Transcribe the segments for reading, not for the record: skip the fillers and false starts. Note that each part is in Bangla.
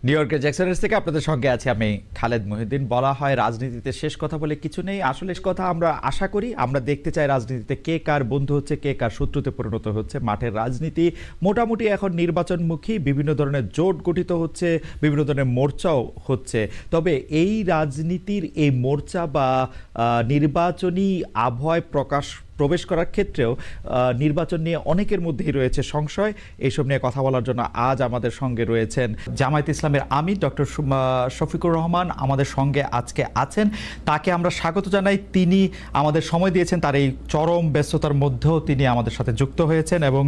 নিউ ইয়র্কের জ্যাকসনের থেকে আপনাদের সঙ্গে আছি আমি খালেদ মহিউদ্দিন। বলা হয় রাজনীতিতে শেষ কথা বলে কিছু নেই। আসলে শেষ কথা আমরা আশা করি, আমরা দেখতে চাই রাজনীতিতে কে কার বন্ধু হচ্ছে, কে কার শত্রুতে পরিণত হচ্ছে। মাঠের রাজনীতি মোটামুটি এখন নির্বাচনমুখী, বিভিন্ন ধরনের জোট গঠিত হচ্ছে, বিভিন্ন ধরনের মোর্চাও হচ্ছে। তবে এই রাজনীতির এই মোর্চা বা নির্বাচনী আবহাওয়ায় প্রবেশ করার ক্ষেত্রেও নির্বাচন নিয়ে অনেকের মধ্যেই রয়েছে সংশয়। এইসব নিয়ে কথা বলার জন্য আজ আমাদের সঙ্গে রয়েছেন জামায়াতে ইসলামের আমির ডক্টর শফিকুর রহমান আমাদের সঙ্গে আজকে আছেন। তাকে আমরা স্বাগত জানাই। তিনি আমাদের সময় দিয়েছেন, তার এই চরম ব্যস্ততার মধ্যেও তিনি আমাদের সাথে যুক্ত হয়েছেন এবং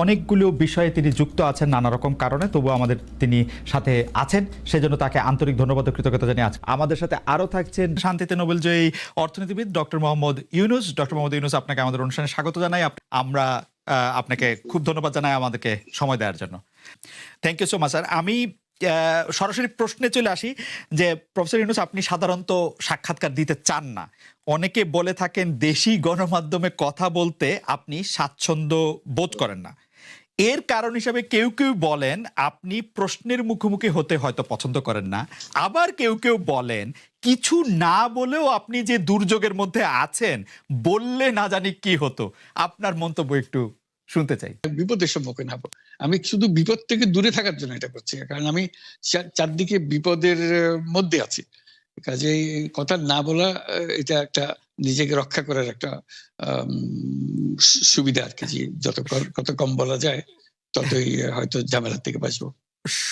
অনেকগুলো বিষয়ে তিনি যুক্ত আছেন নানা রকম কারণে, তবুও আমাদের তিনি সাথে আছেন, সেজন্য তাকে আন্তরিক ধন্যবাদ ও কৃতজ্ঞতা জানিয়ে আছেন। আমাদের সাথে আরও থাকছেন শান্তিতে নোবেলজয়ী অর্থনীতিবিদ ডক্টর মোহাম্মদ ইউনুস। ডক্টর মোহাম্মদ ইউনুস, আপনাকে আমাদের অনুষ্ঠানে স্বাগত জানাই। আমরা আপনাকে খুব ধন্যবাদ জানাই আমাদেরকে সময় দেওয়ার জন্য। Thank you so much sir. আমি সরাসরি প্রশ্নে চলে আসি যে প্রফেসর ইউনুস, আপনি সাধারণত সাক্ষাৎকার দিতে চান না। অনেকে বলে থাকেন দেশি গণমাধ্যমে কথা বলতে আপনি স্বাচ্ছন্দ্য বোধ করেন না। এর কারণ হিসাবে কেউ কেউ বলেন আপনি প্রশ্নের মুখোমুখি হতে হয়তো পছন্দ করেন না। আবার কেউ কেউ বলেন কিছু না বলেও আপনি যে দুর্যোগের মধ্যে আছেন, বললে না জানি কি হতো। আপনার মন্তব্য একটু শুনতে চাই। বিপদের সম্মুখীন হবো। আমি শুধু বিপদ থেকে দূরে থাকার জন্য এটা করছি, কারণ আমি চারদিকে বিপদের মধ্যে আছি। কাজে কথা না বলা এটা একটা নিজেকে রক্ষা করার একটা সুবিধা আর কি। যত কম বলা যায় ততই হয়তো ঝামেলা থেকে বাঁচবো।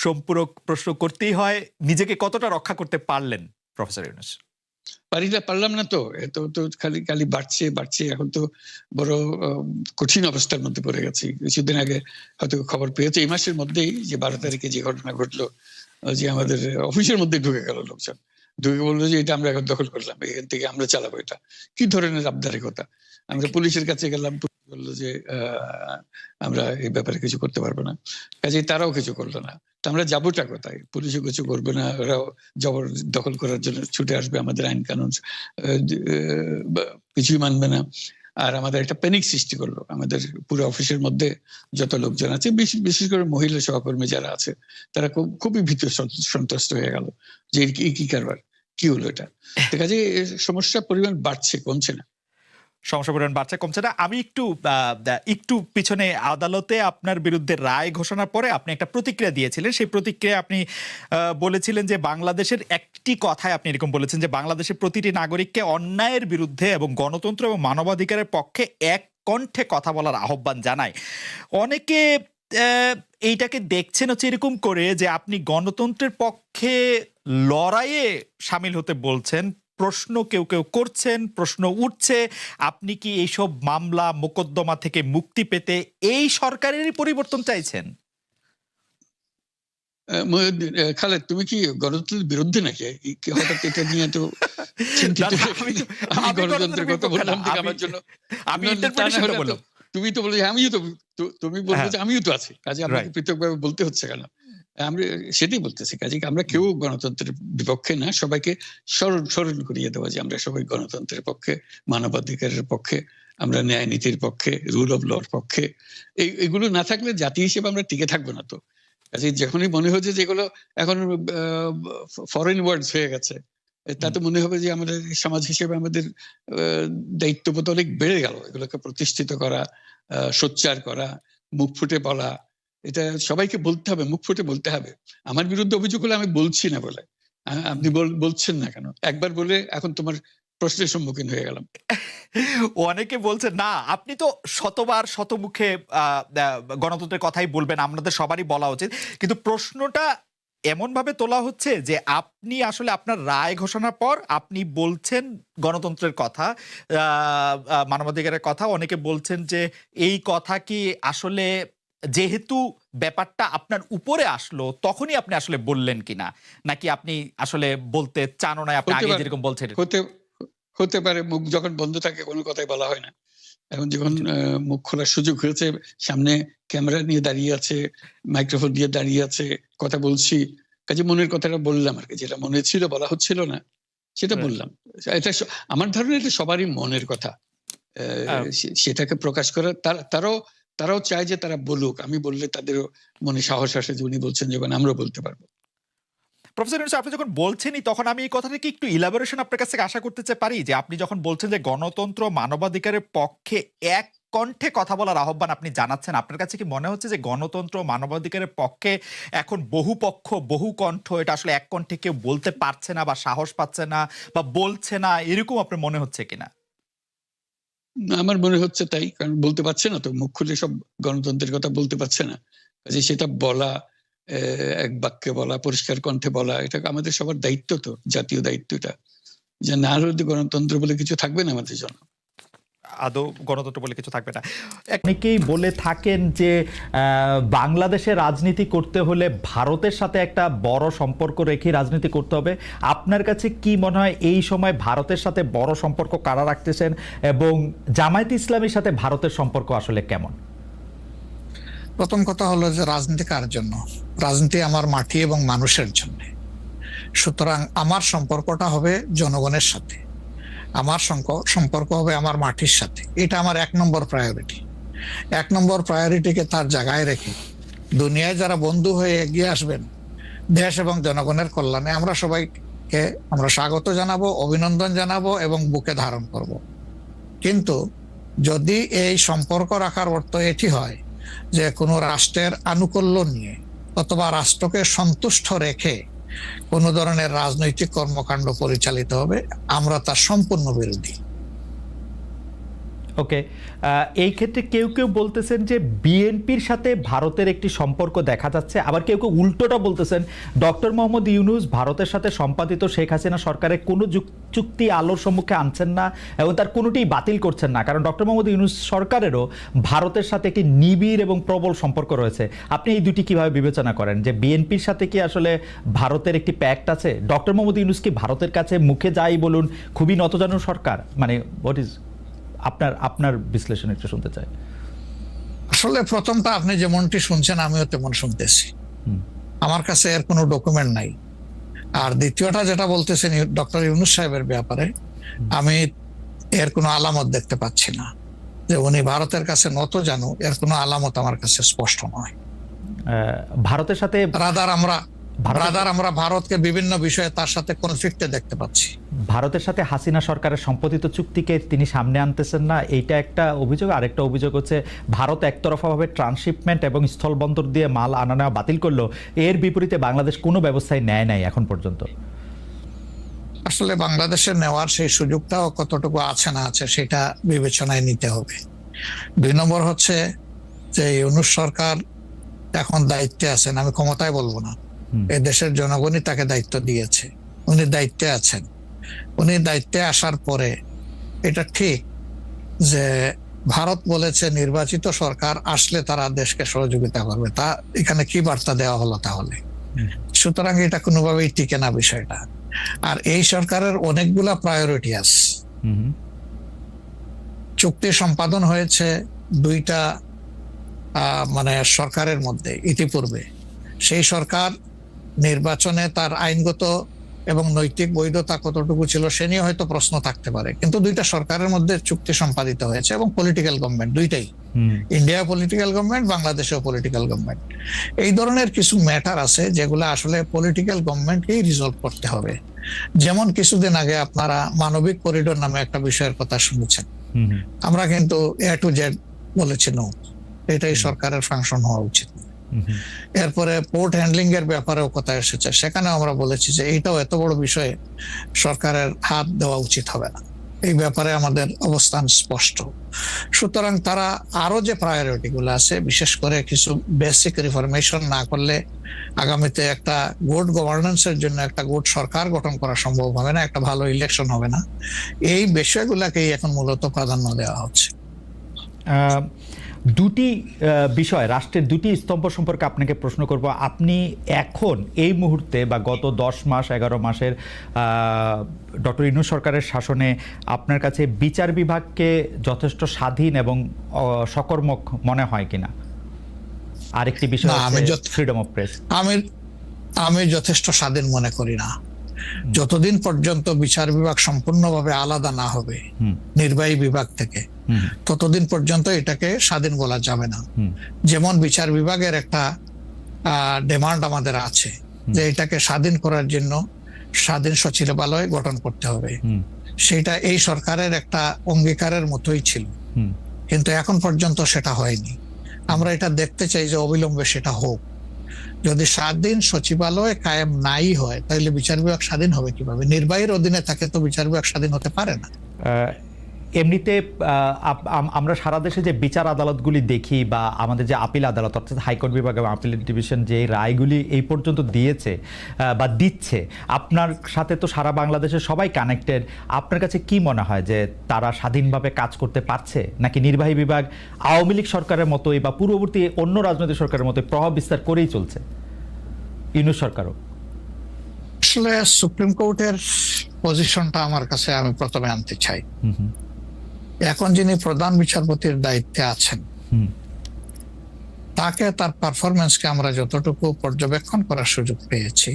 সম্পূরক প্রশ্ন করতেই হয়, নিজেকে কতটা রক্ষা করতে পারলেন প্রফেসর ইউনুস? পারলাম না তো, এত তো খালি খালি বাড়ছে। এখন তো বড় কঠিন অবস্থার মধ্যে পড়ে গেছি। কিছুদিন আগে হয়তো খবর পেয়েছে এই মাসের মধ্যেই যে 12 তারিখে যে ঘটনা ঘটলো, যে আমাদের অফিসের মধ্যে ঢুকে গেল লোকজন, ঢুকে বললো যে এটা আমরা এখন দখল করলাম, এখান থেকে আমরা চালাবো। এটা কি ধরনের আবদারিকতা! আমরা পুলিশের কাছে গেলাম, পুলিশ বললো যে আমরা এই ব্যাপারে কিছু করতে পারবো না। কাজে তারাও কিছু করলো না। আমরা যাবোটা কোথায়? পুলিশও কিছু করবে না, ওরাও জবর দখল করার জন্য ছুটে আসবে, আমাদের আইন কানুন কিছুই মানবে না। আর আমাদের একটা প্যানিক সৃষ্টি করলো আমাদের পুরো অফিসের মধ্যে যত লোকজন আছে, বিশেষ করে মহিলা সহকর্মী যারা আছে, তারা খুবই ভীত সন্ত্রস্ত হয়ে গেল যে কি কারবার, কি হলো এটা। কাজে সমস্যার পরিমাণ বাড়ছে, কমছে না। সমস্যা পরিমাণ বাড়ছে, কমছে না। আমি একটু পিছনে আদালতে আপনার বিরুদ্ধে রায় ঘোষণার পরে আপনি একটা প্রতিক্রিয়া দিয়েছিলেন। সেই প্রতিক্রিয়া আপনি বলেছিলেন যে বাংলাদেশের একটি কথায় আপনি এরকম বলেছেন যে বাংলাদেশের প্রতিটি নাগরিককে অন্যায়ের বিরুদ্ধে এবং গণতন্ত্র এবং মানবাধিকারের পক্ষে এক কণ্ঠে কথা বলার আহ্বান জানায়। অনেকে এইটাকে দেখছেন হচ্ছে এরকম করে যে আপনি গণতন্ত্রের পক্ষে লড়াইয়ে সামিল হতে বলছেন। প্রশ্ন কেউ কেউ করছেন, প্রশ্ন উঠছে, আপনি কি এইসব মামলা মোকদ্দমা থেকে মুক্তি পেতে এই সরকারেরই পরিবর্তন চাইছেন? খালেদ, তুমি কি গণতন্ত্রের বিরুদ্ধে নাকি? হঠাৎ এটা নিয়ে তো চিন্তিত? আমি গণতন্ত্রের কথা বললাম ঠিক আমার জন্য, তুমি তো বলে আমিও তো, তুমি বলবো যে আমিও তো আছি। কাজে আমাকে পৃথকভাবে বলতে হচ্ছে কেন? আমরা সেটাই বলতেছি। কাজে আমরা কেউ গণতন্ত্রের বিপক্ষে না, সবাইকে স্মরণ করিয়ে দেওয়া যে আমরা সবাই গণতন্ত্রের পক্ষে, মানবাধিকারের পক্ষে, আমরা ন্যায় নীতির পক্ষে, রুল অফ লর পক্ষে। এইগুলো না থাকলে জাতি হিসেবে আমরা টিকে থাকবো না তো। কাজে যখনই মনে হচ্ছে যে এগুলো এখন ফরেন ওয়ার্ডস হয়ে গেছে, তাতে মনে হবে যে আমাদের সমাজ হিসেবে আমাদের দায়িত্ববোধ অনেক বেড়ে গেল। এগুলোকে প্রতিষ্ঠিত করা, সোচ্চার করা, মুখ ফুটে বলা, এটা সবাইকে বলতে হবে, মুখ ফুটে বলতে হবে। আমার বিরুদ্ধে অভিযোগ হলে আমি বলছি না বলে, আপনি বলছেন না কেন? একবার বলে এখন তোমার প্রশ্নের সম্মুখীন হয়ে গেলাম। অনেকে বলছে না, আপনি তো শতবার শতমুখে গণতন্ত্রের কথাই বলবেন, আমাদের সবারই বলা উচিত। কিন্তু প্রশ্নটা এমন ভাবে তোলা হচ্ছে যে আপনি আসলে আপনার রায় ঘোষণার পর আপনি বলছেন গণতন্ত্রের কথা, মানবাধিকারের কথা। অনেকে বলছেন যে এই কথা কি আসলে যেহেতু ব্যাপারটা আপনার উপরে আসলো তখনই আপনি আসলে বললেন কিনা, নাকি আপনি আসলে বলতে চানও না, আপনি আগে যেরকম বলছেন? হতে পারে, মুখ যখন বন্ধ থাকে কোনো কথাই বলা হয় না। এখন যখন মুখ খোলার সুযোগ হয়েছে, সামনে ক্যামেরা নিয়ে দাঁড়িয়ে আছে, মাইক্রোফোন দিয়ে দাঁড়িয়ে আছে, কথা বলছি, কাজে মনের কথাটা বললাম আর কি। যেটা মনে ছিল বলা হচ্ছিল না সেটা বললাম। এটা আমার ধারণা এটা সবারই মনের কথা, সেটাকে প্রকাশ করা। তারাও চায় যে তারা বলুক, আমি বললে তাদেরও মনে সাহস আসে যে উনি বলছেন যখন আমরাও বলতে পারবো। প্রফেসর ইউনূস, আপনি যখন বলছেনই তখন আমি এই কথাটা কি একটু ইলাবোরেশন আপনার কাছ থেকে আশা করতে পারি, যে আপনি যখন বলছেন যে গণতন্ত্র মানবাধিকারের পক্ষে এক কণ্ঠে কথা বলার আহ্বান আপনি জানাচ্ছেন, আপনার কাছে কি মনে হচ্ছে যে গণতন্ত্র মানবাধিকারের পক্ষে এখন বহু পক্ষ বহু কণ্ঠ, এটা আসলে এক কণ্ঠে কেউ বলতে পারছে না বা সাহস পাচ্ছে না বা বলছে না, এরকম আপনার মনে হচ্ছে কিনা? আমার মনে হচ্ছে তাই, কারণ বলতে পারছে না তো, মুখ খুলে সব গণতন্ত্রের কথা বলতে পারছে না, কাজে সেটা বলা, এক বাক্যে বলা, পরিষ্কার কণ্ঠে বলা, এটা আমাদের সবার দায়িত্ব, তো জাতীয় দায়িত্বটা, যে না হলে গণতন্ত্র বলে কিছু থাকবে না আমাদের জন্য, আদৌ গণতন্ত্র বলে কিছু থাকবে না। অনেকেই বলে থাকেন যে বাংলাদেশে রাজনীতি করতে হলে ভারতের সাথে একটা বড় সম্পর্ক রেখে রাজনীতি করতে হবে। আপনার কাছে কি মনে হয় এই সময় ভারতের সাথে বড় সম্পর্ক কারা রাখতেছেন, এবং জামায়াতে ইসলামীর সাথে ভারতের সম্পর্ক আসলে কেমন? প্রথম কথা হলো যে রাজনীতি কার জন্য? রাজনীতি আমার মাটি এবং মানুষের জন্য। সুতরাং আমার সম্পর্কটা হবে জনগণের সাথে, আমার সম্পর্ক হবে আমার মাটির সাথে। এটা আমার 1 নম্বর প্রায়োরিটি। 1 নম্বর প্রায়োরিটিকে তার জায়গায় রেখে দুনিয়ায় যারা বন্ধু হয়ে এগিয়ে আসবেন দেশ এবং জনগণের কল্যাণে, আমরা সবাইকে আমরা স্বাগত জানাবো, অভিনন্দন জানাবো এবং বুকে ধারণ করব। কিন্তু যদি এই সম্পর্ক রাখার অর্থ এটি হয় যে কোনো রাষ্ট্রের আনুকূল্য নিয়ে অথবা রাষ্ট্রকে সন্তুষ্ট রেখে কোনো ধরনের রাজনৈতিক কর্মকাণ্ড পরিচালিত হবে, আমরা তার সম্পূর্ণ বিরোধী। ওকে, এই ক্ষেত্রে কেউ কেউ বলতেছেন যে বিএনপির সাথে ভারতের একটি সম্পর্ক দেখা যাচ্ছে, আবার কেউ কেউ উল্টোটা বলতেছেন ডক্টর মোহাম্মদ ইউনূস ভারতের সাথে সম্পাদিত শেখ হাসিনা সরকারের কোনো চুক্তি আলোর সম্মুখে আনছেন না এবং তার কোনোটিই বাতিল করছেন না, কারণ ডক্টর মোহাম্মদ ইউনূস সরকারেরও ভারতের সাথে একটি নিবিড় এবং প্রবল সম্পর্ক রয়েছে। আপনি এই দুটি কিভাবে বিবেচনা করেন, যে বিএনপির সাথে কি আসলে ভারতের একটি প্যাক্ট আছে? ডক্টর মোহাম্মদ ইউনূস কি ভারতের কাছে মুখে যাই বলুন খুবই নতজানু সরকার? মানে হোয়াট ইজ আপনার বিশ্লেষণ একটু শুনতে চাই। আসলে প্রথমটা আপনি যেমনটি শুনছেন আমিও তেমন শুনতেছি, আমার কাছে এর কোনো ডকুমেন্ট নাই। আর দ্বিতীয়টা যেটা বলতেছেন ডক্টর ইউনূস সাহেবের ব্যাপারে, আমি এর কোনো আলামত দেখতে পাচ্ছি না যে উনি ভারতের কাছে নত জানু, এর কোনো আলামত আমার কাছে স্পষ্ট নয়। ভারতের সাথে আমরা ভারতকে বিভিন্ন বিষয়ে তার সাথে কনফ্লিক্টে দেখতে পাচ্ছি। ভারতের সাথে হাসিনা সরকারের সম্পাদিত চুক্তিকে তিনি সামনে আনতেছেন না, এইটা একটা অভিযোগ। আরেকটা অভিযোগ হচ্ছে ভারত একতরফাভাবে ট্রান্সশিপমেন্ট এবং স্থলবন্দর দিয়ে মাল আনা নেওয়া বাতিল করলো, এর বিপরীতে বাংলাদেশ কোনো ব্যবস্থাই নেয় নাই এখন পর্যন্ত। আসলে বাংলাদেশের নেওয়ার সেই সুযোগটাও কতটুকু আছে না আছে সেটা বিবেচনায় নিতে হবে। 2 নম্বর হচ্ছে যে ইউনূস সরকার এখন দায়িত্বে আছেন, আমি ক্ষমতায় বলবো না, এই দেশের জনগণই তাকে দায়িত্ব দিয়েছে, উনি দায়িত্বে আছেন। উনি দায়িত্বে আসার পরে এটা ঠিক যে ভারত বলেছে নির্বাচিত সরকার আসলে তারা দেশকে সহযোগিতা করবে, তা এখানে কি বার্তা দেওয়া হলো তাহলে? সুতরাং এটা কোনোভাবেই টিকে না বিষয়টা। আর এই সরকারের অনেকগুলা প্রায়োরিটি আছে। চুক্তি সম্পাদন হয়েছে 2টা মানে সরকারের মধ্যে ইতিপূর্বে। সেই সরকার নির্বাচনে তার আইনগত এবং নৈতিক বৈধতা কতটুকু ছিল সে নিয়ে হয়তো প্রশ্ন থাকতে পারে, কিন্তু 2টা সরকারের মধ্যে চুক্তি সম্পাদিত হয়েছে এবং পলিটিক্যাল গভর্নমেন্ট দুইটাই, ইন্ডিয়া পলিটিক্যাল গভর্নমেন্ট, বাংলাদেশেও পলিটিক্যাল গভর্নমেন্ট। এই ধরনের কিছু ম্যাটার আছে যেগুলো আসলে পলিটিক্যাল গভর্নমেন্টকেই রিজলভ করতে হবে। যেমন কিছুদিন আগে আপনারা মানবিক করিডোর নামে একটা বিষয়ের কথা শুনেছেন, আমরা কিন্তু A to Z বলেছি নো, এটাই সরকারের ফাংশন হওয়া উচিত। এরপরে পোর্ট হ্যান্ডলিং এর ব্যাপারেও কথা এসেছে, সেখানে আমরা বলেছি যে এইটাও এত বড় বিষয়ে সরকারের হাত দেওয়া উচিত হবে না, এই ব্যাপারে আমাদের অবস্থান স্পষ্ট। সুতরাং তারা আরো যে প্রায়োরিটি গুলো আছে, বিশেষ করে কিছু বেসিক রিফরমেশন না করলে আগামীতে একটা গুড গভর্নেন্সের জন্য একটা গুড সরকার গঠন করা সম্ভব হবে না, একটা ভালো ইলেকশন হবে না, এই বিষয়গুলোকেই এখন মূলত প্রাধান্য দেওয়া হচ্ছে। দুটি বিষয়, রাষ্ট্রের দুটি স্তম্ভ সম্পর্কে আপনাকে প্রশ্ন করব। আপনি এখন এই মুহূর্তে বা গত 10 মাস 11 মাসের ডক্টর ইউনূস সরকারের শাসনে আপনার কাছে বিচার বিভাগকে যথেষ্ট স্বাধীন এবং সকর্মক মনে হয় কিনা? আরেকটি বিষয় ফ্রিডম অফ প্রেস। আমি যথেষ্ট স্বাধীন মনে করি না। যতদিন পর্যন্ত বিচার বিভাগ সম্পূর্ণভাবে আলাদা না হবে নির্বাহী বিভাগ থেকে, ততদিন পর্যন্ত এটাকে স্বাধীন বলা যাবে না। যেমন বিচার বিভাগের একটা ডিমান্ড আমাদের আছে যে এটাকে স্বাধীন করার জন্য স্বাধীন সচিবালয় গঠন করতে হবে, সেটা এই সরকারের একটা অঙ্গীকারের মতোই ছিল, কিন্তু এখন পর্যন্ত সেটা হয়নি। আমরা এটা দেখতে চাই যে অবিলম্বে সেটা হোক। যদি স্বাধীন সচিবালয় কায়েম নাই হয় তাহলে বিচার বিভাগ স্বাধীন হবে কিভাবে? নির্বাহীর অধীনে থাকে তো বিচার বিভাগ স্বাধীন হতে পারে না। এমনিতে আমরা সারা দেশে যে বিচার আদালতগুলি দেখি বা আমাদের যে আপিল আদালত অর্থাৎ হাইকোর্ট বিভাগ এবং আপিল ডিভিশন যে রায়গুলি এই পর্যন্ত দিয়েছে বা দিচ্ছে, আপনার সাথে তো সারা বাংলাদেশের সবাই কানেক্টেড। আপনার কাছে কি মনে হয় যে তারা স্বাধীনভাবে কাজ করতে পারছে, নাকি নির্বাহী বিভাগ আওয়ামী লীগ সরকারের মতোই বা পূর্ববর্তী অন্য রাজনৈতিক সরকারের মতোই প্রভাব বিস্তার করেই চলছে? ইউনূস সরকারও আসলে সুপ্রিম কোর্টের পজিশনটা আমার কাছে আমি প্রথমে আনতে চাই। এখন যিনি প্রধান বিচারপতির দায়িত্বে আছেন, তাকে তার পারফরমেন্সকে আমরা যতটুকু পর্যবেক্ষণ করার সুযোগ পেয়েছি,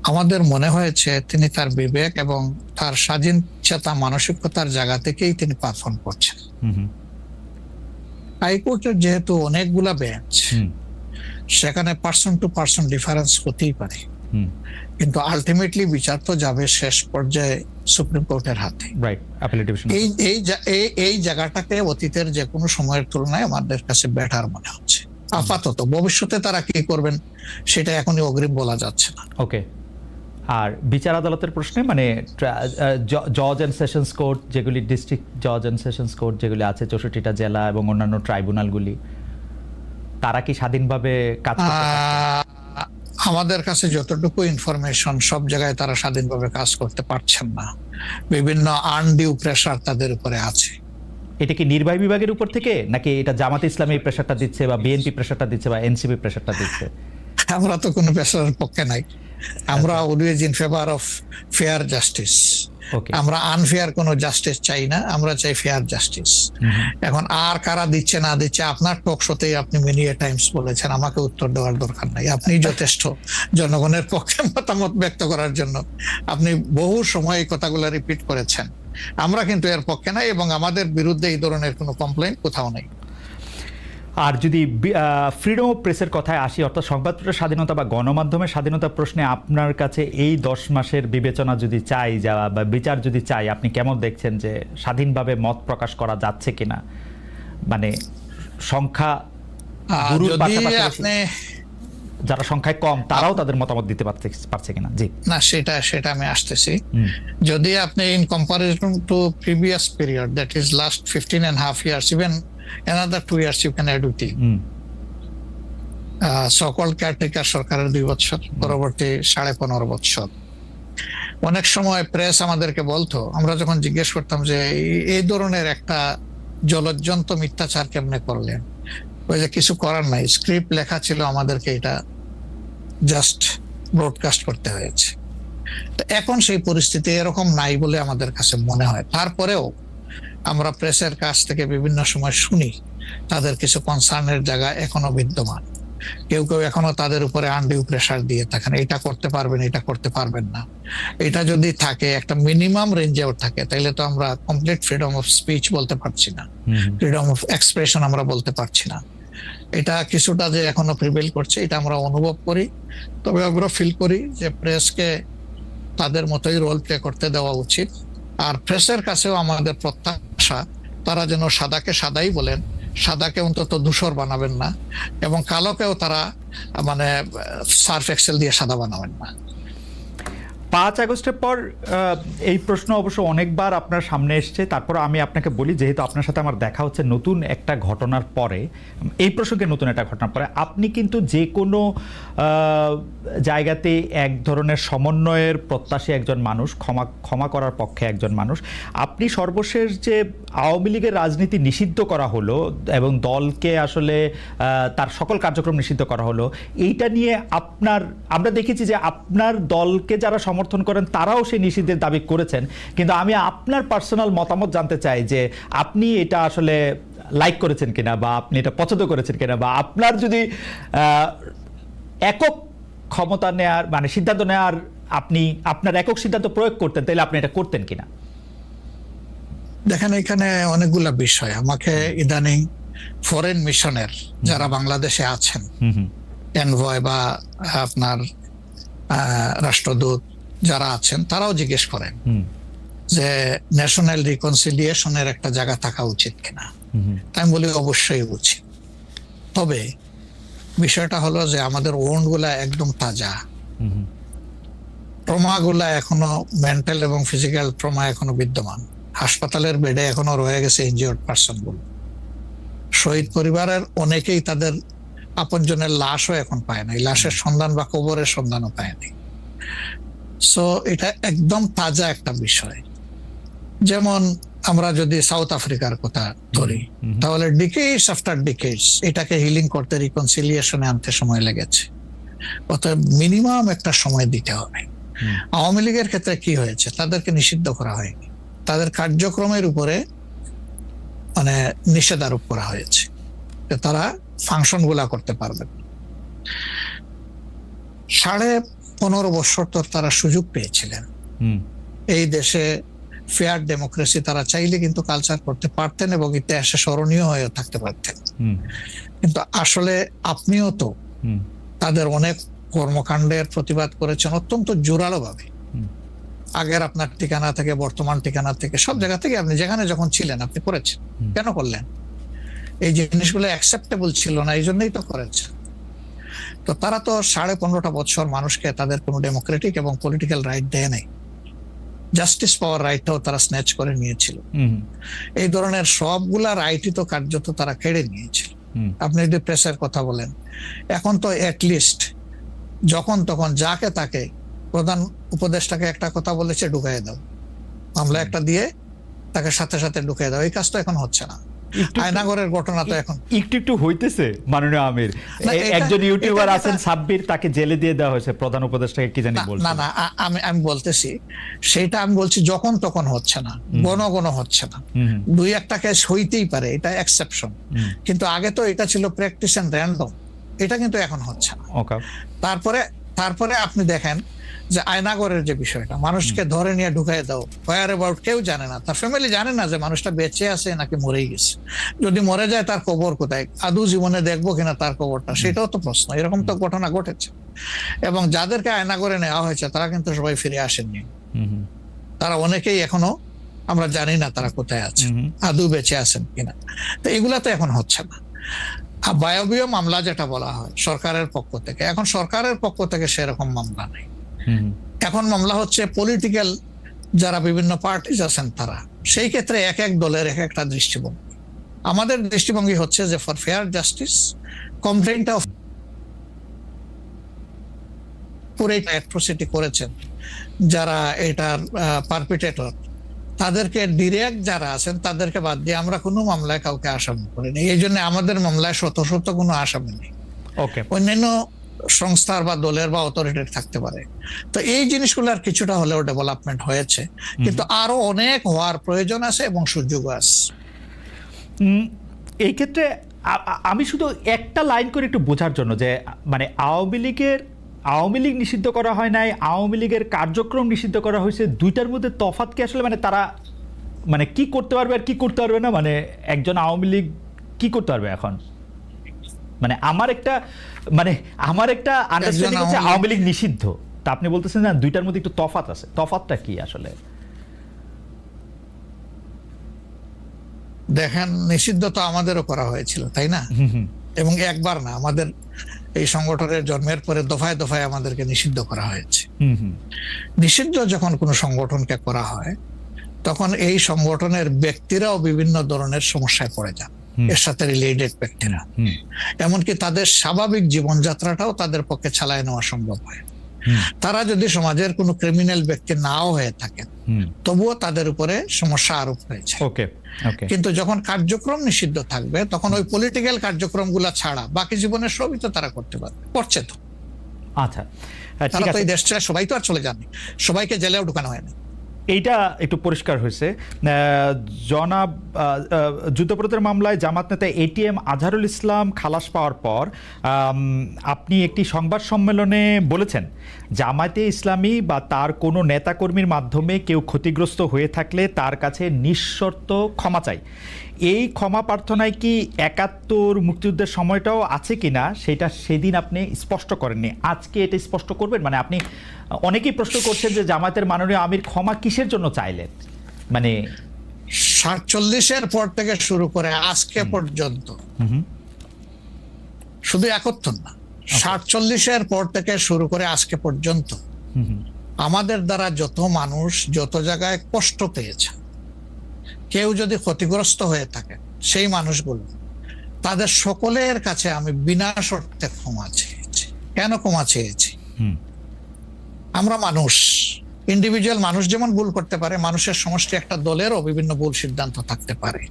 আমাদের মনে হয়েছে তিনি তার বিবেক এবং তার স্বাধীন চেতা মানসিকতার জায়গা থেকেই তিনি পারফর্ম করছেন। হাইকোর্টের যেহেতু অনেকগুলা বেঞ্চ, সেখানে পার্সন টু পার্সন ডিফারেন্স হতেই পারে, কিন্তু আলটিমেটলি বিচার তো যাবে শেষ পর্যায়ে সুপ্রিম কোর্টের হাতে। এই জায়গাটাকে অতীতের যে কোনো সময়ের তুলনায় আমাদের কাছে বেটার মনে হচ্ছে আপাতত। ভবিষ্যতে তারা কি করবেন সেটা এখনই অগ্রিম বলা যাচ্ছে না। ওকে। আর বিচার আদালতের প্রশ্নে মানে জজ এন্ড সেশনস কোর্ট যেগুলি, ডিস্ট্রিক্ট জজ এন্ড সেশনস কোর্ট যেগুলি আছে 64টা জেলা এবং অন্যান্য ট্রাইব্যুনালগুলি, তারা কি স্বাধীনভাবে কাজ করতে পারছে? আমাদের কাছে যতটুকু ইনফরমেশন, সব জায়গায় তারা স্বাধীনভাবে কাজ করতে পারছেন না। বিভিন্ন আনডিউ প্রেসার তাদের উপরে আছে। এটা কি নির্বাহী বিভাগের উপর থেকে, নাকি এটা জামাতে ইসলামী প্রেসারটা দিচ্ছে বা বিএনপি প্রেসারটা দিচ্ছে বা এনসিপি প্রেসারটা দিচ্ছে? আমরা তো কোনো প্রেসারের পক্ষে নাই। আমরা always in favour of fair justice. আমরা আনফেয়ার কোনো জাস্টিস চাই না, আমরা চাই ফেয়ার জাস্টিস। এখন আর কারা দিচ্ছে না দিচ্ছে, আপনার টক শোতেই আপনি মেনি টাইমস বলেছেন, আমাকে উত্তর দেওয়ার দরকার নাই। আপনি যথেষ্ট জনগণের পক্ষে মতামত ব্যক্ত করার জন্য আপনি বহু সময় এই কথাগুলো রিপিট করেছেন। আমরা কিন্তু এর পক্ষে নাই এবং আমাদের বিরুদ্ধে এই ধরনের কোনো কমপ্লেইন কোথাও নেই। আর যদি ফ্রিডম অফ প্রেসের কথায় আসি, অর্থাৎ সংবাদপত্রের স্বাধীনতা বা গণমাধ্যমের স্বাধীনতা প্রশ্নে আপনার কাছে এই 10 মাসের বিবেচনা যদি চাই যাওয়া বা বিচার যদি চাই, আপনি কেমন দেখছেন যে স্বাধীনভাবে মত প্রকাশ করা যাচ্ছে কিনা? মানে সংখ্যা যারা সংখ্যায় কম তারাও তাদের মতামত দিতে পারছে কিনা? জি না, সেটা আমি আসতেছি। যদি আপনি in comparison two previous period, that is last 15.5 years, even another 2 years you can add with it. So-called caretaker সরকারের 2 বছর, পরবর্তী 15.5 বছর। অনেক সময় প্রেস আমাদেরকে বলতো, আমরা যখন জিজ্ঞেস করতাম যে এই ধরনের একটা জলজ্জন্ত মিথ্যাচার কেমনে করলেন, ওই যে কিছু করার নাই, স্ক্রিপ্ট লেখা ছিল, আমাদেরকে এটা জাস্ট ব্রডকাস্ট করতে হয়েছে। তো এখন সেই পরিস্থিতি এরকম নাই বলে আমাদের কাছে মনে হয়। তারপরেও আমরা প্রেসের কাছ থেকে বিভিন্ন সময় শুনি তাদের কিছু কনসার্নের জায়গা এখনো বিদ্যমান। কেউ কেউ এখনো তাদের উপরে আনডিউ প্রেসার দিয়ে থাকেন, এটা করতে পারবেন, এটা করতে পারবেন না। এটা যদি থাকে, একটা মিনিমাম রেঞ্জেও থাকে, তাহলে তো আমরা কমপ্লিট ফ্রিডম অফ স্পিচ বলতে পারছি না, ফ্রিডম অফ এক্সপ্রেশন আমরা বলতে পারছি না। এটা কিছুটা যে এখনো প্রিভেল করছে, এটা আমরা অনুভব করি। তবে আমরা ফিল করি যে প্রেসকে তাদের মতোই রোল প্লে করতে দেওয়া উচিত। আর প্রেসের কাছেও আমাদের প্রত্যাশা, তারা যেন সাদাকে সাদাই বলেন, সাদাকে অন্তত ধূসর বানাবেন না, এবং কালোকেও তারা মানে সার্ফ এক্সেল দিয়ে সাদা বানাবেন না। 5 আগস্টের পর এই প্রশ্ন অবশ্য অনেকবার আপনার সামনে এসছে। তারপর আমি আপনাকে বলি, যেহেতু আপনার সাথে আমার দেখা হচ্ছে নতুন একটা ঘটনার পরে, এই প্রসঙ্গে নতুন একটা ঘটনার পরে, আপনি কিন্তু যে কোনো জায়গাতে এক ধরনের সমন্বয়ের প্রত্যাশী একজন মানুষ, ক্ষমা করার পক্ষে একজন মানুষ। আপনি সর্বশেষ যে আওয়ামী লীগের রাজনীতি নিষিদ্ধ করা হলো এবং দলকে আসলে তার সকল কার্যক্রম নিষিদ্ধ করা হলো, এইটা নিয়ে আমরা দেখেছি যে আপনার দলকে যারা সমর্থন করেন তারাও সেই নিষিদ্ধের দাবি করেছেন। কিন্তু আমি আপনার পার্সোনাল মতামত জানতে চাই যে আপনি এটা আসলে লাইক করেছেন কিনা, বা আপনি এটা পছন্দ করেছেন কিনা, বা আপনার যদি একক ক্ষমতা নেয়ার মানে সিদ্ধান্ত নেয়ার, আপনি আপনার একক সিদ্ধান্ত প্রয়োগ করতেন, তাহলে আপনি এটা করতেন কিনা? দেখেন, এখানে অনেকগুলা বিষয়। আমাকে ইদানিং ফরেন মিশনের যারা বাংলাদেশে আছেন, এনভয় বা আপনার রাষ্ট্রদূত যারা আছেন তারাও জিজ্ঞেস করেন হুম, যে ন্যাশনাল রিকনসিলিয়েশনের একটা জায়গা থাকা উচিত কিনা। হুম, তাই আমি বলি অবশ্যই উচিত। তবে বিষয়টা হলো যে আমাদের ওন্ড গুলা একদম তাজা, হুম, ট্রমা গুলা এখনো, মেন্টাল এবং ফিজিক্যাল ট্রমা এখনো বিদ্যমান। হাসপাতালের বেডে এখনো রয়ে গেছে ইনজিওর্ড পার্সন গুলো। শহীদ পরিবারের অনেকেই তাদের আপনজনের লাশও এখন পায় নাই, লাশের সন্ধান বা কবরের সন্ধানও পায়নি। সো এটা একদম তাজা একটা বিষয়। যেমন আমরা যদি সাউথ আফ্রিকার কথা ধরি, হুম, তাহলে ডিকেডস আফটার ডিকেডস এটাকে হিলিং করতে, রিকনসিলিয়েশনে আনতে সময় লেগেছে। অতএব মিনিমাম একটা সময় দিতে হবে। হুম, আওয়ামী লীগের ক্ষেত্রে কি হয়েছে, তাদেরকে নিষিদ্ধ করা হয়নি, তাদের কার্যক্রমের উপরে মানে নিষেধ আরোপ করা হয়েছে যে তারা ফাংশন গুলা করতে পারবে না। 15.5 বছর তো তারা সুযোগ পেয়েছিলেন হুম, এই দেশে ফেয়ার ডেমোক্রেসি তারা চাইলে কিন্তু কালচার করতে পারতেন এবং ইতিহাসে স্মরণীয় হয়ে থাকতে পারতেন। হুম, কিন্তু আসলে আপনিও তো হুম, তাদের অনেক কর্মকাণ্ডের প্রতিবাদ করেছেন অত্যন্ত জোরালো ভাবে। হুম, আগের আপনার ঠিকানা থেকে, বর্তমান ঠিকানা থেকে, সব জায়গা থেকে আপনি যেখানে যখন ছিলেন আপনি করেছেন। হুম। কেন করলেন? এই জিনিসগুলো অ্যাকসেপ্টেবল ছিল না, এই জন্যই তো করেছে। তো তারা তো 15.5 বছর মানুষকে তাদের কোনো ডেমোক্রেটিক এবং পলিটিক্যাল রাইট দেয় নাই। জাস্টিস পাওয়ার রাইটটাও তারা স্ন্যাচ করে নিয়েছিল। হুম, এই ধরনের সবগুলা রাইটই তো কার্যত তারা কেড়ে নিয়েছিল। হুম, আপনি যদি প্রেসের কথা বলেন, এখন তো অ্যাটলিস্ট যখন তখন যাকে তাকে, প্রধান উপদেষ্টাকে একটা কথা বলেছে ঢুকাই দাও, মামলা একটা দিয়ে তাকে সাথে সাথে ঢুকাই দাও, এই কাজ তো এখন হচ্ছে না। একটু আয়নাগরের ঘটনা তো এখন একটু হইতেছে মাননীয় আমির। না, একজন ইউটিউবার এটা- আছেন সাব্বির, তাকে জেলে দিয়ে দেওয়া হয়েছে, প্রধান উপদেষ্টাকে কি জানি না বলছে। না না, আমি বলতেছি সেটা, আমি বলছি যখন তখন হচ্ছে না, ঘন ঘন হচ্ছে না। হুম, 2-1টা কেস হইতেই পারে, এটা এক্সেপশন। হুম, কিন্তু আগে তো এটা ছিল প্র্যাকটিস এন্ড র্যান্ডম, এটা কিন্তু এখন হচ্ছে না। ওকে, তারপরে আপনি দেখেন যে আয়নাগরের যে বিষয়টা, মানুষকে ধরে নিয়ে ঢুকাই দাও, হোয়ার অ্যাবাউট কেউ জানে না, তার ফ্যামিলি জানে না যে মানুষটা বেঁচে আছে নাকি মরেই গেছে। যদি মরে যায় তার কবর কোথায়, আদৌ জীবনে দেখবো কিনা তার কবরটা, সেটাও তো প্রশ্ন। এরকম তো ঘটনা ঘটেছে। এবং যাদেরকে আয়নাগরে নেওয়া হয়েছে তারা কিন্তু সবাই ফিরে আসেননি। হুম, হুম, তারা অনেকেই এখনো আমরা জানি না তারা কোথায় আছে, হুম, আদৌ বেঁচে আছেন কিনা। তো এগুলা তো এখন হচ্ছে না। আর বায়বীয় মামলা যেটা বলা হয় সরকারের পক্ষ থেকে, এখন সরকারের পক্ষ থেকে সেরকম মামলা নেই। হুম, এখন মামলা হচ্ছে পলিটিক্যাল যারা বিভিন্ন পার্টিজ আছেন তারা, সেই ক্ষেত্রে এক এক দলের এক একটা দৃষ্টিভঙ্গি। আমাদের দৃষ্টিভঙ্গি হচ্ছে যে ফর ফেয়ার জাস্টিস কমপ্লেইনটা পুরো অ্যাট্রোসিটি করেছেন যারা এটার পারপিটেটর, তাদেরকে ডিরেক্ট যারা আছেন তাদেরকে বাদ দিয়ে আমরা কোনো মামলায় কাউকে আসামি করিনি। এই জন্য আমাদের মামলায় শত শত কোনো আসামি নেই। ওকে, অন্যান্য সংস্থার বা দলের বা অথরিটির থাকতে পারে। তো এই জিনিসগুলোর কিছুটা হলেও ডেভেলপমেন্ট হয়েছে, কিন্তু আরো অনেক হওয়ার প্রয়োজন আছে এবং সুযোগও আছে। এই ক্ষেত্রে আমি শুধু একটা লাইন করে একটু বোঝার জন্য যে মানে আওয়ামী লীগ নিষিদ্ধ করা হয় নাই, আওয়ামী লীগের কার্যক্রম নিষিদ্ধ করা হয়েছে, দুইটার মধ্যে তফাৎ কি আসলে? মানে তারা মানে কি করতে পারবে আর কি করতে পারবে না, মানে একজন আওয়ামী লীগ কি করতে পারবে এখন? মানে আমার একটা আন্ডারস্ট্যান্ডিং হচ্ছে আওয়ামী লীগ নিষিদ্ধ, তা আপনি বলতেছেন না দুইটার মধ্যে একটু তফাৎ আছে, তফাৎটা কি আসলে? দেখেন, নিষিদ্ধ তো আমাদেরও করা হয়েছিল, তাই না? এবং একবার না, আমাদের এই সংগঠনের জন্মের পরে দফায় দফায় আমাদেরকে নিষিদ্ধ করা হয়েছে। নিষিদ্ধ যখন কোনো সংগঠনকে করা হয় তখন এই সংগঠনের ব্যক্তিরাও বিভিন্ন ধরনের সমস্যায় পড়ে যান, এর সাথে রিলেটেড ব্যক্তিরা। এমনকি তাদের স্বাভাবিক জীবনযাত্রাটাও তাদের পক্ষে চালায় নেওয়া সম্ভব হয়। তারা যদি সমাজের কোনো ক্রিমিনাল ব্যক্তি নাও হয়ে থাকেন, তবুও তাদের উপরে সমস্যা আরোপ হয়েছে। কিন্তু যখন কার্যক্রম নিষিদ্ধ থাকবে তখন ওই পলিটিক্যাল কার্যক্রমগুলো ছাড়া বাকি জীবনের সবই তো তারা করতে পারবে, করছে তো। আচ্ছা, তারা তো এই দেশ ছেড়ে সবাই তো আর চলে যাননি, সবাইকে জেলেও ঢুকানো হয়নি। এইটা একটু পরিষ্কার হয়েছে। জনাব যুদ্ধাপরাধের মামলায় জামাত নেতা এটিএম আজহারুল ইসলাম খালাস পাওয়ার পর আপনি একটি সংবাদ সম্মেলনে বলেছেন, জামায়াতে ইসলামী বা তার কোনো নেতাকর্মীর মাধ্যমে কেউ ক্ষতিগ্রস্ত হয়ে থাকলে তার কাছে নিঃশর্ত ক্ষমা চাই। এই ক্ষমা প্রার্থনায় কি ৭১ মুক্তিযুদ্ধের সময়টাও আছে কিনা সেটা সেদিন আপনি স্পষ্ট করেননি, আজকে এটা স্পষ্ট করবেন? মানে আপনি, অনেকেই প্রশ্ন করছেন যে জামায়াতের মাননীয় আমির ক্ষমা কিসের জন্য চাইলেন, মানে ৪৭-এর পর থেকে শুরু করে আজকে পর্যন্ত, শুধু ৭১ না, ৪৭-এর পর থেকে শুরু করে আজকে পর্যন্ত আমাদের দ্বারা যত মানুষ যত জায়গায় কষ্ট পেয়েছে, কেউ যদি ক্ষতিগ্রস্ত হয়ে থাকে, সেই মানুষগুলো তাদের সকলের কাছে আমি বিনা শর্তে ক্ষমা চেয়েছি। কেন ক্ষমা চেয়েছি? আমরা মানুষ, ইন্ডিভিজুয়াল মানুষ যেমন ভুল করতে পারে, মানুষের সমষ্টি একটা দলেরও বিভিন্ন ভুল সিদ্ধান্ত থাকতে পারে।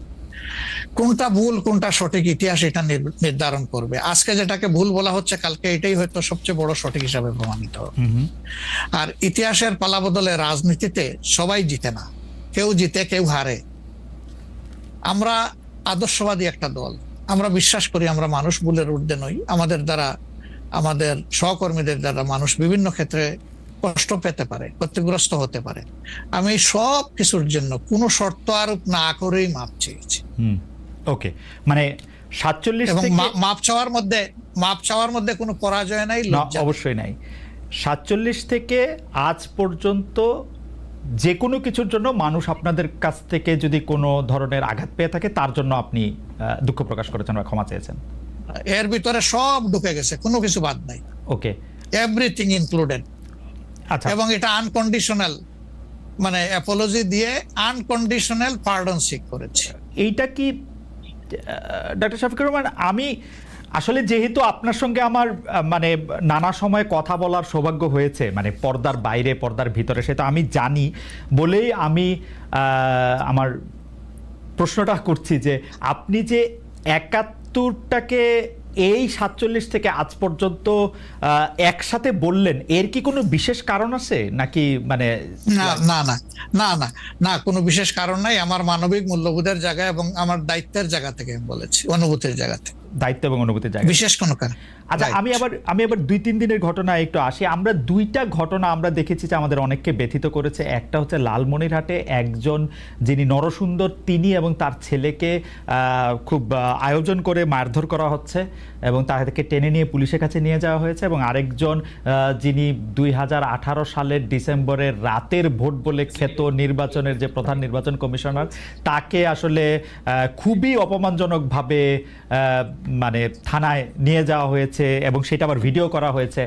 কোনটা ভুল কোনটা সঠিক ইতিহাস এটা নির্ধারণ করবে। আজকে যেটাকে ভুল বলা হচ্ছে, কালকে এটাই হয়তো সবচেয়ে বড় সঠিক হিসাবে প্রমাণিত হবে। আর ইতিহাসের পালাবদলে রাজনীতিতে সবাই জিতে না, কেউ জিতে কেউ হারে। আমরা আদর্শবাদী একটা দল, আমরা বিশ্বাস করি আমরা মানুষ, ভুলের ঊর্ধ্বে নই। আমাদের দ্বারা, আমাদের সহকর্মীদের দ্বারা মানুষ বিভিন্ন ক্ষেত্রে কষ্ট পেতে পারে, ক্ষতিগ্রস্ত হতে পারে। আমি সব কিছুর জন্য কোনো শর্ত আরোপ না করেই মাপ চেয়েছি। ওকে, মানে ৪৭ এবং থেকে মাপ চাওয়ার মধ্যে কোনো পরাজয় নাই, অবশ্যই নাই। ৪৭ থেকে আজ পর্যন্ত যে কোনো কিছুর জন্য মানুষ আপনাদের কাছ থেকে যদি কোনো ধরনের আঘাত পেয়ে থাকে, তার জন্য আপনি দুঃখ প্রকাশ করেছেন বা ক্ষমা চেয়েছেন। এর ভিতরে সব ঢুকে গেছে, কোনো কিছু বাদ নাই। ওকে, এভরিথিং ইনক্লুডেড। আচ্ছা, এবং এটা আনকন্ডিশনাল, মানে অ্যাপোলজি দিয়ে আনকন্ডিশনাল পার্ডন সিক করেছে। এইটা কি ডক্টর শফিকুর রহমান, আমি আসলে যেহেতু আপনার সঙ্গে আমার মানে নানা সময় কথা বলার সৌভাগ্য হয়েছে, মানে পর্দার বাইরে পর্দার ভিতরে, সেটা আমি জানি বলেই আমি আমার প্রশ্নটা করছি যে আপনি যে ৭১টাকে এই ৪৭ থেকে আজ পর্যন্ত একসাথে বললেন, এর কি কোনো বিশেষ কারণ আছে নাকি? মানে না না না না না না, কোনো বিশেষ কারণ নাই। আমার মানবিক মূল্যবোধের জায়গা এবং আমার দায়িত্বের জায়গা থেকে বলেছি, অনুভূতির জায়গা থেকে, দায়িত্ব এবং অনুভূতির জায়গা, বিশেষ কোনো কারণ। আচ্ছা, আমি আবার ২-৩ দিনের ঘটনা একটু আসি। আমরা দুইটা ঘটনা আমরা দেখেছি যে আমাদের অনেককে ব্যথিত করেছে। একটা হচ্ছে লালমনিরহাটে একজন যিনি নরসুন্দর, তিনি এবং তার ছেলেকে খুব আয়োজন করে মারধর করা হচ্ছে এবং তাদেরকে টেনে নিয়ে পুলিশের কাছে নিয়ে যাওয়া হয়েছে। এবং আরেকজন যিনি ২০১৮ সালের ডিসেম্বরের রাতের ভোট বলে খ্যাত নির্বাচনের যে প্রধান নির্বাচন কমিশনার, তাকে আসলে খুবই অপমানজনকভাবে মানে থানায় নিয়ে যাওয়া হয়েছে এবং সেটা আবার ভিডিও করা হয়েছে।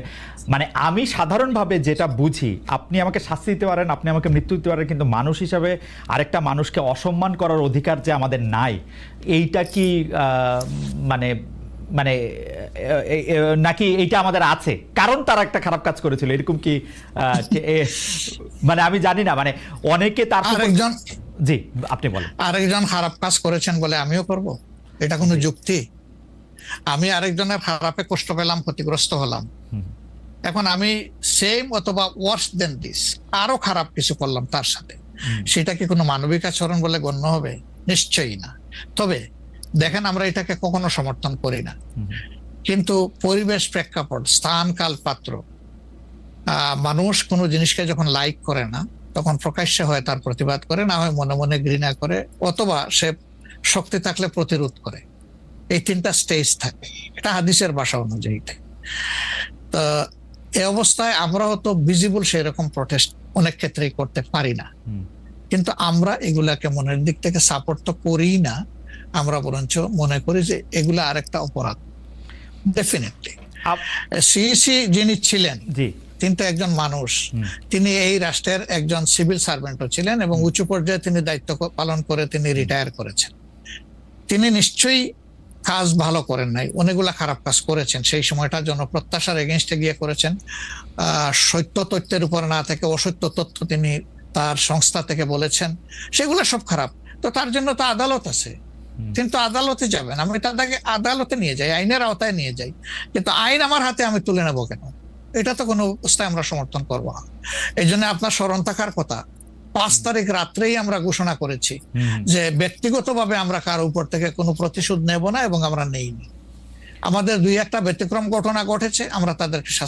মানে আমি সাধারণভাবে যেটা বুঝি, আপনি আমাকে শাস্তি দিতে পারেন, আপনি আমাকে মৃত্যু দিতে পারেন, কিন্তু মানুষ হিসাবে আরেকটা মানুষকে অসম্মান করার অধিকার যে আমাদের নাই, এইটা কি মানে মানে নাকি এইটা আমাদের আছে কারণ তারা একটা খারাপ কাজ করেছিল, এরকম কি? মানে আমি জানি না, মানে অনেকে তার আরেকজন, জি আপনি বলেন, আরেকজন খারাপ কাজ করেছেন বলে আমিও করব? এটা কোনো যুক্তি? আমি আরেকজনের খারাপে কষ্ট পেলাম, ক্ষতিগ্রস্ত হলাম, এখন আমি সেম অথবা ওয়ার্স দেন দিস আরো খারাপ কিছু করলাম তার সাথে, সেটা কি কোনো মানবিক আচরণ বলে গণ্য হবে? নিশ্চয়ই না। তবে দেখেন, আমরা এটাকে কখনো সমর্থন করি না, কিন্তু পরিবেশ, প্রেক্ষাপট, স্থান, কাল, পাত্র, মানুষ কোনো জিনিসকে যখন লাইক করে না, তখন প্রকাশ্যে হয় তার প্রতিবাদ করে, না হয় মনে মনে ঘৃণা করে, অথবা সে শক্তি থাকলে প্রতিরোধ করে। এই 3টা স্টেজ থাকে, এটা হাদিসের ভাষা অনুযায়ী। তো এই অবস্থায় আমরা হয়তো ভিজিবল সেরকম প্রটেস্ট অনেক ক্ষেত্রেই করতে পারি না, কিন্তু আমরা এগুলাকে মনের দিক থেকে সাপোর্ট তো করি না, আমরা বরঞ্চ মনে করি যে এগুলা আরেকটা অপরাধ। ডেফিনেটলি সিইসি যিনি ছিলেন, তিনি তো একজন মানুষ, তিনি এই রাষ্ট্রের একজন সিভিল সার্ভেন্টও ছিলেন এবং উঁচু পর্যায়ে তিনি দায়িত্ব পালন করে তিনি রিটায়ার করেছেন। তিনি নিশ্চয়ই কাজ ভালো করেন নাই, অনেকগুলা খারাপ কাজ করেছেন। সেই সময়টা জনপ্রত্যাশার এগেইনস্টে গিয়ে করেছেন, সত্য তথ্যের উপর না থেকে অসত্য তথ্য তিনি তার সংস্থা থেকে বলেছেন, সেগুলো সব খারাপ। তো তার জন্য তো আদালত আছে, কিন্তু আদালতে যাবেন, আমি তাদেরকে আদালতে নিয়ে যাই, আইনের আওতায় নিয়ে যাই, কিন্তু আইন আমার হাতে আমি তুলে নেবো কেন? এটা তো কোনো অবস্থায় আমরা সমর্থন করবো না। এই জন্য আপনার স্মরণ থাকার কথা, 5 তারিখ রাত্রেই আমরা ঘোষণা করেছি যে ব্যক্তিগতভাবে আমরা কারো উপর থেকে কোনো প্রতিশোধ নেব না এবং আমরা নেইনি। আমাদের 2-1টা ব্যতিক্রম ঘটনা ঘটেছে, আমরা তাদেরকে শাস্তি